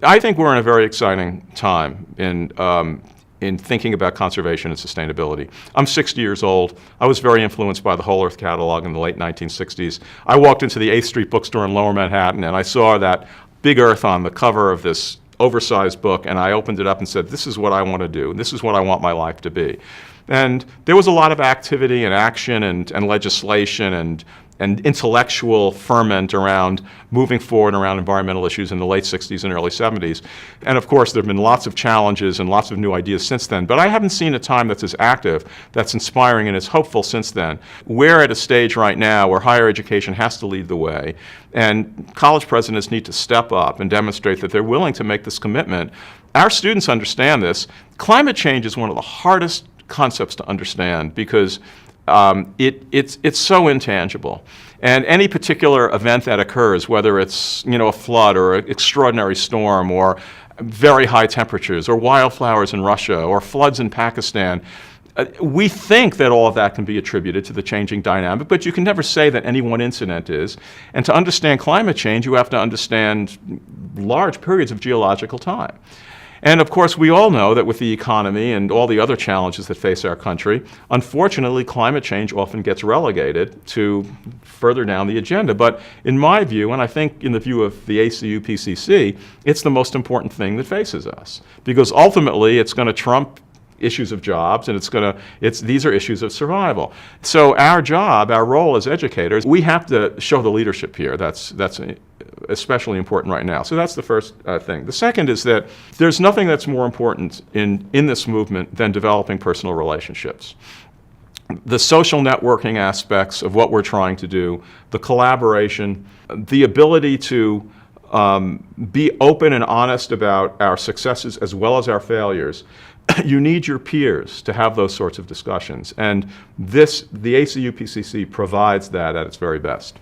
I think we're in a very exciting time in thinking about conservation and sustainability. I'm 60 years old. I was very influenced by the Whole Earth catalog in the late 1960s. I walked into the 8th Street bookstore in Lower Manhattan and I saw that big Earth on the cover of this oversized book, and I opened it up and said, this is what I want to do, and this is what I want my life to be. And there was a lot of activity and action and legislation and intellectual ferment around moving forward around environmental issues in the late 60s and early 70s. And of course, there have been lots of challenges and lots of new ideas since then. But I haven't seen a time that's as active, that's inspiring, and as hopeful since then. We're at a stage right now where higher education has to lead the way. And college presidents need to step up and demonstrate that they're willing to make this commitment. Our students understand this. Climate change is one of the hardest concepts to understand because it's so intangible. And any particular event that occurs, whether it's a flood or an extraordinary storm or very high temperatures or wildflowers in Russia or floods in Pakistan, we think that all of that can be attributed to the changing dynamic, but you can never say that any one incident is. And to understand climate change, you have to understand large periods of geological time. And of course, we all know that with the economy and all the other challenges that face our country, unfortunately, climate change often gets relegated to further down the agenda. But in my view, and I think in the view of the ACUPCC, it's the most important thing that faces us. Because ultimately, it's going to trump issues of jobs, and these are issues of survival. So our job, our role as educators, we have to show the leadership here. That's especially important right now. So that's the first thing. The second is that there's nothing that's more important in this movement than developing personal relationships. The social networking aspects of what we're trying to do, the collaboration, the ability to be open and honest about our successes as well as our failures. You need your peers to have those sorts of discussions. And the ACUPCC provides that at its very best.